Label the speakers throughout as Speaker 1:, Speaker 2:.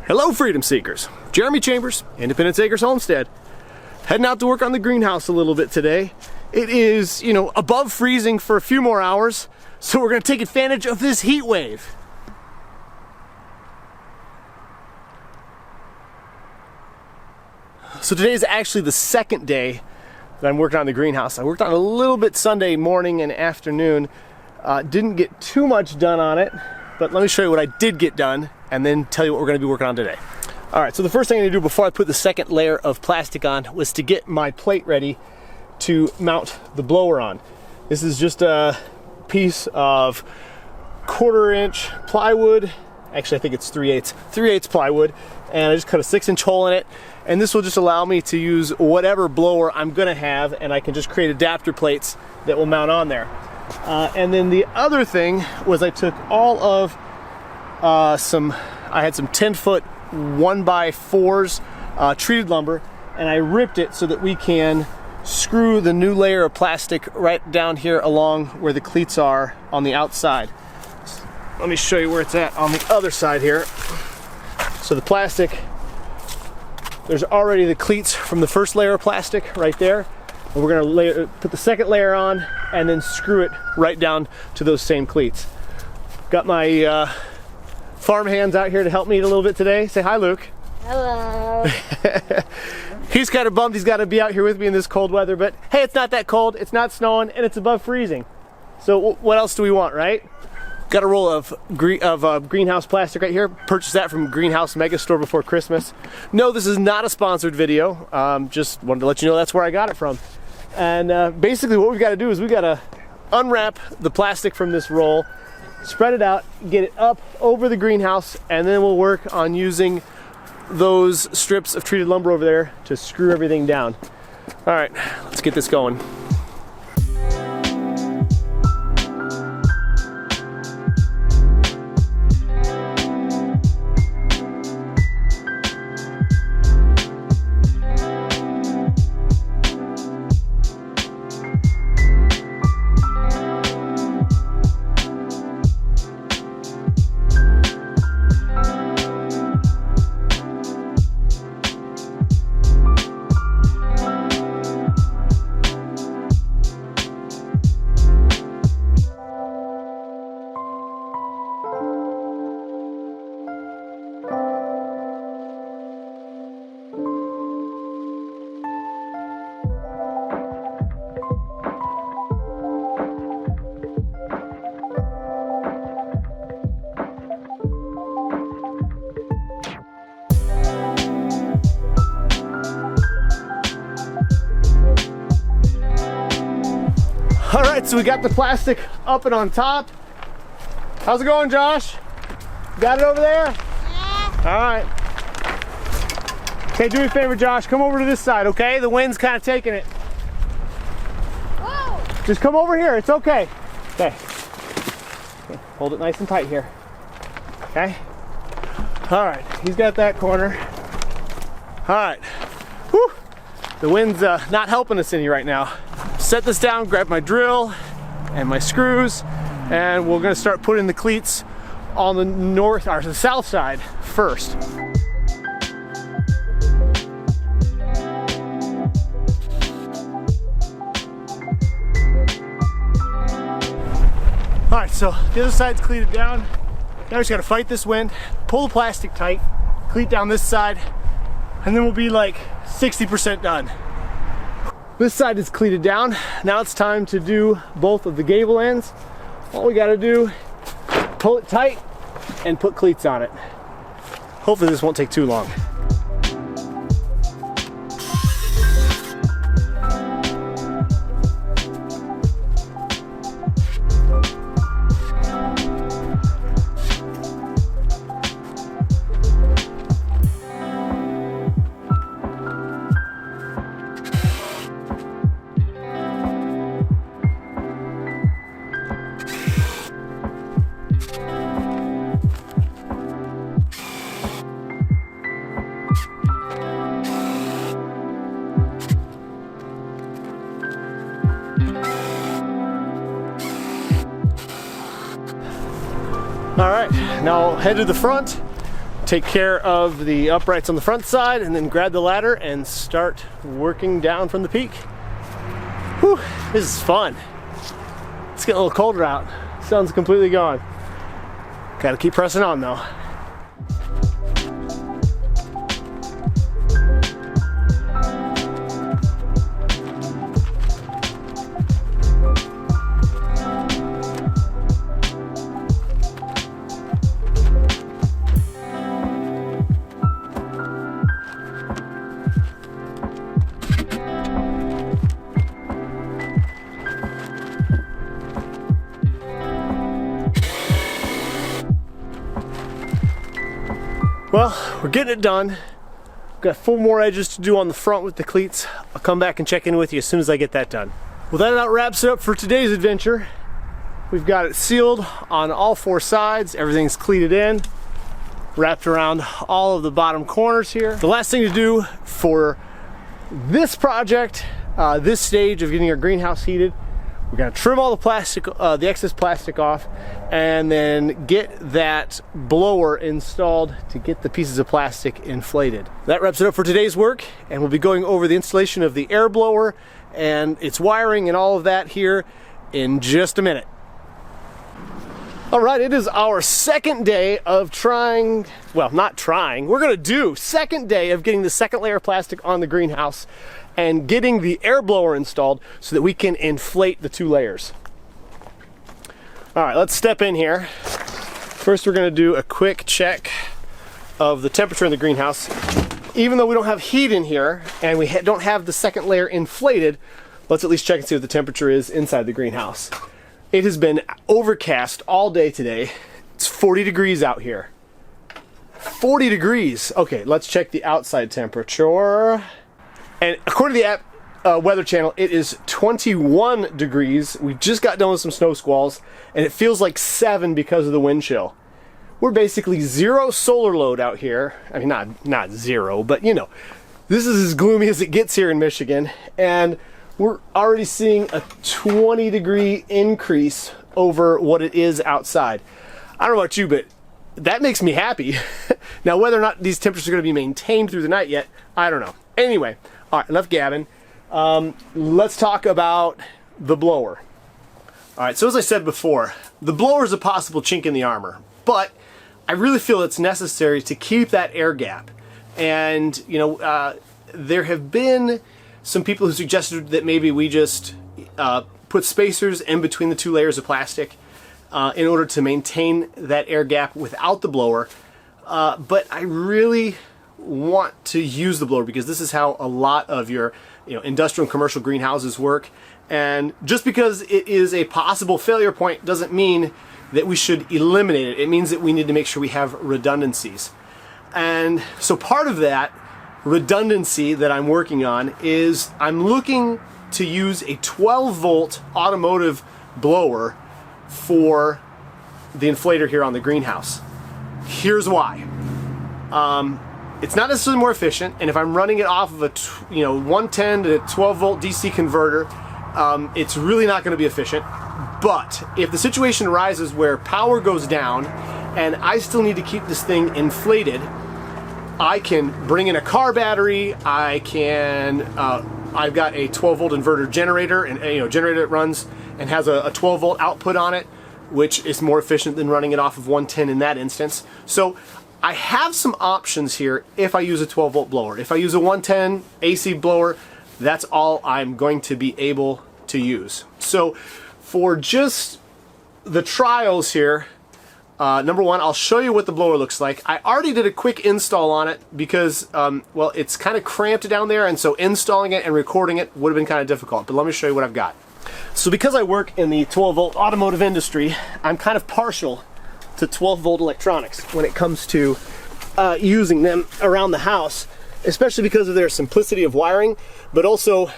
Speaker 1: Hello Freedom Seekers, Jeremy Chambers, Independence Acres Homestead. Heading out to work on the greenhouse a little bit today. It is, above freezing for a few more hours, so we're gonna take advantage of this heat wave. So today is actually the second day that I'm working on the greenhouse. I worked on it a little bit Sunday morning and afternoon. Didn't get too much done on it, but let me show you what I did get done and then tell you what we're gonna be working on today. All right, so the first thing I'm gonna do before I put the second layer of plastic on was to get my plate ready to mount the blower on. This is just a piece of 1/4 inch plywood. Actually, I think it's 3/8 plywood. And I just cut a 6-inch hole in it. And this will just allow me to use whatever blower I'm gonna have, and I can just create adapter plates that will mount on there. And then the other thing was I took all of I had some 10-foot 1x4s treated lumber, and I ripped it so that we can screw the new layer of plastic right down here along where the cleats are on the outside. Let me show you where it's at on the other side here. So the plastic, there's already the cleats from the first layer of plastic right there. And we're gonna put the second layer on and then screw it right down to those same cleats. Got my farm hands out here to help me a little bit today. Say hi, Luke.
Speaker 2: Hello.
Speaker 1: He's kind of bummed he's got to be out here with me in this cold weather, but hey, it's not that cold, it's not snowing, and it's above freezing. So what else do we want, right? Got a roll of greenhouse plastic right here. Purchased that from Greenhouse Mega Store before Christmas. No, this is not a sponsored video. Just wanted to let you know that's where I got it from. And basically what we've got to do is we've got to unwrap the plastic from this roll, spread it out, get it up over the greenhouse, and then we'll work on using those strips of treated lumber over there to screw everything down. All right, let's get this going. All right, so we got the plastic up and on top. How's it going, Josh? Got it over there?
Speaker 2: Yeah.
Speaker 1: All right. Okay, do me a favor, Josh. Come over to this side, okay? The wind's kind of taking it.
Speaker 2: Whoa.
Speaker 1: Just come over here, it's okay. Okay. Hold it nice and tight here. Okay? All right, he's got that corner. All right. Whew. The wind's not helping us any right now. Set this down, grab my drill and my screws, and we're gonna start putting the cleats on the north or the south side first. All right, so the other side's cleated down. Now we just gotta fight this wind, pull the plastic tight, cleat down this side, and then we'll be like 60% done. This side is cleated down. Now it's time to do both of the gable ends. All we gotta do, pull it tight and put cleats on it. Hopefully this won't take too long. All right, now I'll head to the front. take care of the uprights on the front side and then grab the ladder and start working down from the peak. Whew, this is fun. It's getting a little colder out. Sun's completely gone. Gotta keep pressing on though. Well, we're getting it done. Got 4 more edges to do on the front with the cleats. I'll come back and check in with you as soon as I get that done. Well, that about wraps it up for today's adventure. We've got it sealed on all 4 sides. Everything's cleated in, wrapped around all of the bottom corners here. The last thing to do for this project, this stage of getting our greenhouse heated, we're gonna trim all the plastic, the excess plastic off, and then get that blower installed to get the pieces of plastic inflated. That wraps it up for today's work, and we'll be going over the installation of the air blower and its wiring and all of that here in just a minute. All right, it is our second day of trying, well, not trying, we're gonna do second day of getting the second layer of plastic on the greenhouse and getting the air blower installed so that we can inflate the 2 layers. All right, let's step in here. First, we're gonna do a quick check of the temperature in the greenhouse. Even though we don't have heat in here and we don't have the second layer inflated, let's at least check and see what the temperature is inside the greenhouse. It has been overcast all day today. It's 40 degrees out here. 40 degrees. Okay, let's check the outside temperature. And according to the app Weather Channel, it is 21 degrees. We just got done with some snow squalls, and it feels like 7 because of the wind chill. We're basically 0 solar load out here. I mean, not 0, but you know, this is as gloomy as it gets here in Michigan, and we're already seeing a 20-degree increase over what it is outside. I don't know about you, but that makes me happy. Now, whether or not these temperatures are going to be maintained through the night yet, I don't know. Anyway, all right, enough gabbing. Let's talk about the blower. All right, so as I said before, the blower is a possible chink in the armor, but I really feel it's necessary to keep that air gap. And, you know, there have been some people who suggested that maybe we just put spacers in between the 2 layers of plastic in order to maintain that air gap without the blower. But I really want to use the blower because this is how a lot of your industrial and commercial greenhouses work. And just because it is a possible failure point doesn't mean that we should eliminate it. It means that we need to make sure we have redundancies. And so part of that redundancy that I'm working on is I'm looking to use a 12-volt automotive blower for the inflator here on the greenhouse. Here's why. It's not necessarily more efficient, and if I'm running it off of a 110 to 12-volt DC converter, it's really not going to be efficient. But if the situation arises where power goes down and I still need to keep this thing inflated, I can bring in a car battery. I can. I've got a 12-volt inverter generator, and generator that runs and has a 12-volt output on it, which is more efficient than running it off of 110 in that instance. So I have some options here if I use a 12-volt blower. If I use a 110 AC blower, that's all I'm going to be able to use. So for just the trials here, number one, I'll show you what the blower looks like. I already did a quick install on it because, well, it's kind of cramped down there, and so installing it and recording it would have been kind of difficult. But let me show you what I've got. So because I work in the 12-volt automotive industry, I'm kind of partial to 12-volt electronics when it comes to using them around the house, especially because of their simplicity of wiring, but also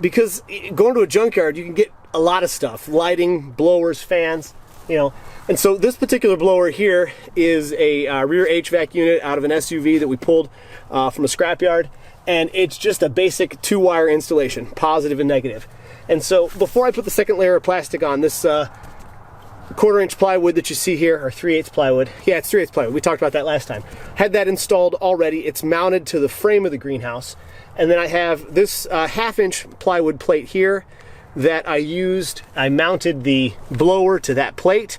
Speaker 1: because going to a junkyard, you can get a lot of stuff, lighting, blowers, fans, and so this particular blower here is a rear HVAC unit out of an SUV that we pulled from a scrapyard, and it's just a basic 2-wire installation, positive and negative. And so before I put the second layer of plastic on, this 1/4-inch plywood that you see here, or 3/8 plywood. Yeah, it's 3/8 plywood. We talked about that last time. Had that installed already. It's mounted to the frame of the greenhouse. And then I have this 1/2-inch plywood plate here that I used. I mounted the blower to that plate,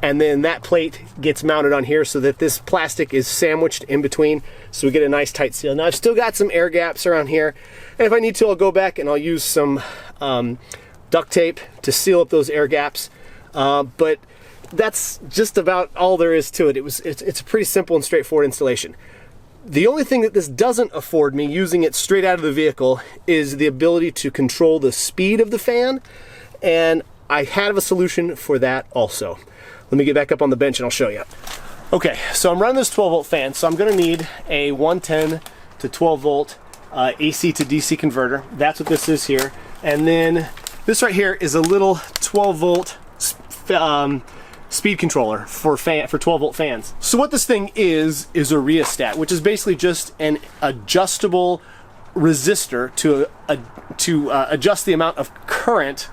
Speaker 1: and then that plate gets mounted on here so that this plastic is sandwiched in between, so we get a nice tight seal. Now I've still got some air gaps around here, and if I need to, I'll go back and I'll use some duct tape to seal up those air gaps. But that's just about all there is to it. It's a pretty simple and straightforward installation. The only thing that this doesn't afford me, using it straight out of the vehicle, is the ability to control the speed of the fan, and I have a solution for that also. Let me get back up on the bench and I'll show you. Okay, so I'm running this 12-volt fan, so I'm going to need a 110 to 12-volt AC to DC converter. That's what this is here. And then this right here is a little 12-volt speed controller for 12-volt fans. So what this thing is a rheostat, which is basically just an adjustable resistor to adjust the amount of current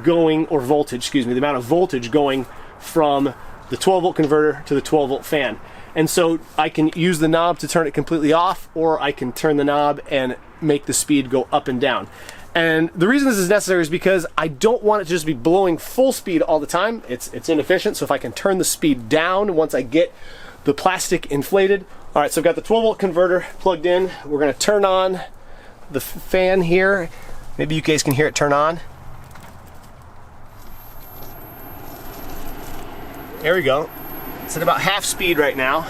Speaker 1: going, or voltage, excuse me, the amount of voltage going from the 12-volt converter to the 12-volt fan. And so I can use the knob to turn it completely off, or I can turn the knob and make the speed go up and down. And the reason this is necessary is because I don't want it to just be blowing full speed all the time. It's inefficient, so if I can turn the speed down once I get the plastic inflated. All right, so I've got the 12-volt converter plugged in. We're gonna turn on the fan here. Maybe you guys can hear it turn on. There we go. It's at about half speed right now.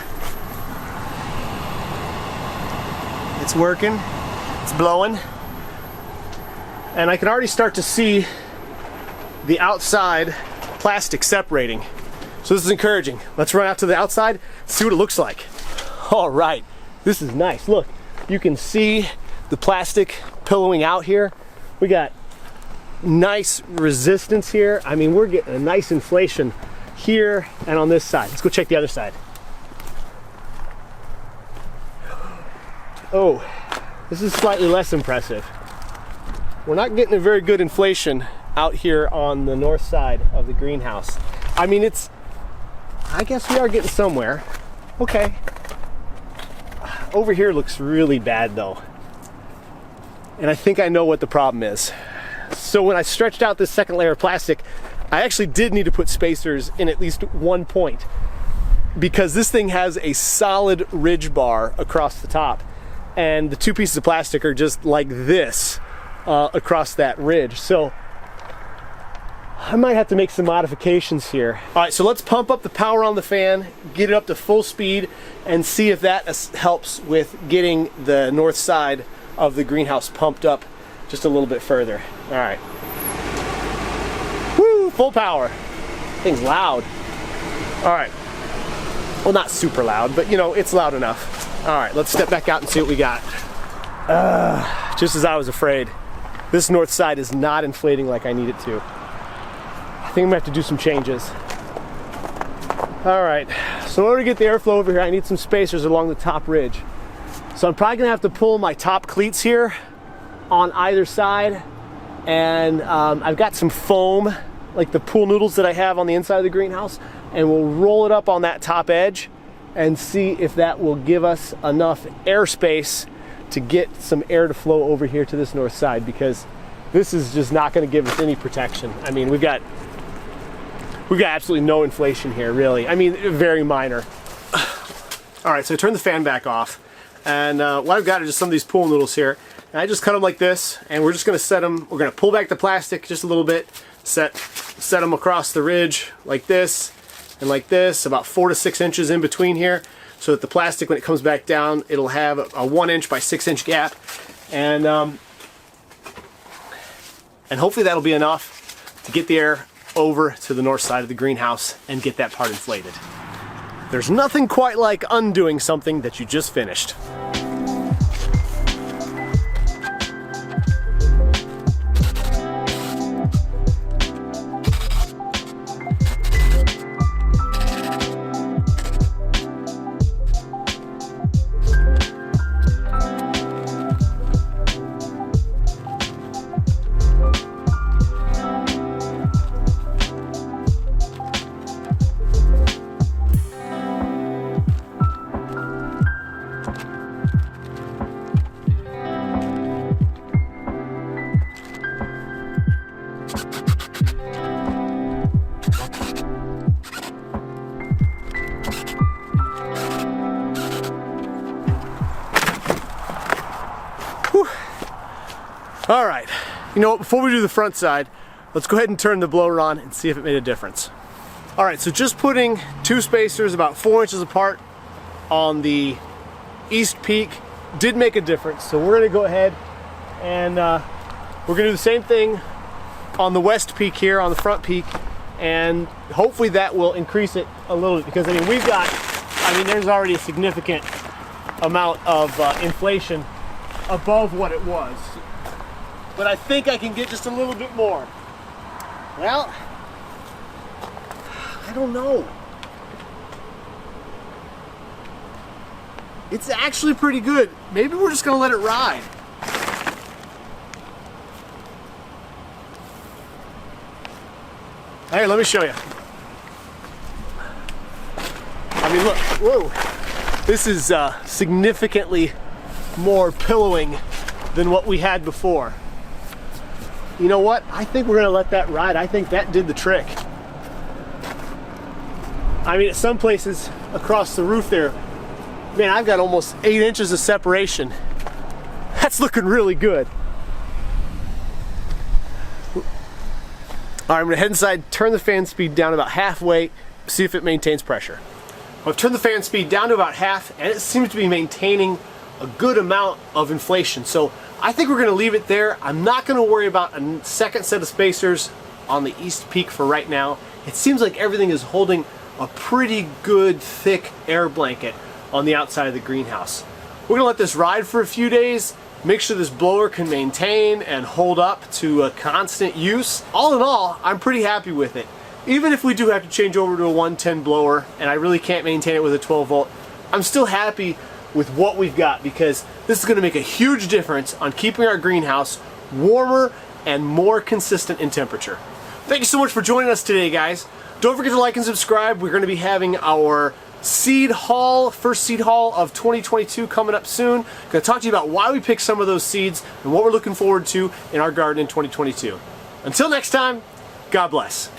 Speaker 1: It's working, it's blowing. And I can already start to see the outside plastic separating. So this is encouraging. Let's run out to the outside, see what it looks like. All right, this is nice. Look, you can see the plastic pillowing out here. We got nice resistance here. I mean, we're getting a nice inflation here and on this side. Let's go check the other side. Oh, this is slightly less impressive. We're not getting a very good inflation out here on the north side of the greenhouse. I mean, I guess we are getting somewhere. Okay. Over here looks really bad though. And I think I know what the problem is. So when I stretched out this second layer of plastic, I actually did need to put spacers in at least one point, because this thing has a solid ridge bar across the top, and the two pieces of plastic are just like this across that ridge. So I might have to make some modifications here. All right, so let's pump up the power on the fan, get it up to full speed, and see if that helps with getting the north side of the greenhouse pumped up just a little bit further. All right. Woo, full power. Thing's loud. All right. Well, not super loud, but you know, it's loud enough. All right, let's step back out and see what we got. Just as I was afraid. This north side is not inflating like I need it to. I think I'm gonna have to do some changes. All right, so in order to get the airflow over here, I need some spacers along the top ridge. So I'm probably gonna have to pull my top cleats here on either side, and I've got some foam, like the pool noodles that I have on the inside of the greenhouse, and we'll roll it up on that top edge and see if that will give us enough airspace to get some air to flow over here to this north side, because this is just not going to give us any protection. I mean, we've got absolutely no inflation here, really. I mean, very minor. All right, so I turned the fan back off, and what I've got are just some of these pool noodles here, and I just cut them like this, and we're just going to set them. We're going to pull back the plastic just a little bit, set them across the ridge like this and like this, about 4 to 6 inches in between here, so that the plastic, when it comes back down, it'll have a 1 inch by 6 inch gap, and hopefully that'll be enough to get the air over to the north side of the greenhouse and get that part inflated. There's nothing quite like undoing something that you just finished. All right, you know what, before we do the front side, let's go ahead and turn the blower on and see if it made a difference. All right, so just putting two spacers about 4 inches apart on the east peak did make a difference. So we're gonna go ahead and we're gonna do the same thing on the west peak here, on the front peak, and hopefully that will increase it a little bit, because I mean there's already a significant amount of inflation above what it was. But I think I can get just a little bit more. Well, I don't know. It's actually pretty good. Maybe we're just gonna let it ride. Hey, let me show you. I mean, look, whoa. This is significantly more pillowing than what we had before. You know what? I think we're gonna let that ride. I think that did the trick. I mean, at some places across the roof there, man, I've got almost 8 inches of separation. That's looking really good. All right, I'm gonna head inside, turn the fan speed down about halfway, see if it maintains pressure. I've turned the fan speed down to about half, and it seems to be maintaining a good amount of inflation. So I think we're gonna leave it there. I'm not gonna worry about a second set of spacers on the east peak for right now. It seems like everything is holding a pretty good thick air blanket on the outside of the greenhouse. We're gonna let this ride for a few days, make sure this blower can maintain and hold up to a constant use. All in all, I'm pretty happy with it. Even if we do have to change over to a 110 blower and I really can't maintain it with a 12 volt, I'm still happy with what we've got, because this is gonna make a huge difference on keeping our greenhouse warmer and more consistent in temperature. Thank you so much for joining us today, guys. Don't forget to like and subscribe. We're gonna be having our seed haul, first seed haul of 2022 coming up soon. Gonna talk to you about why we picked some of those seeds and what we're looking forward to in our garden in 2022. Until next time, God bless.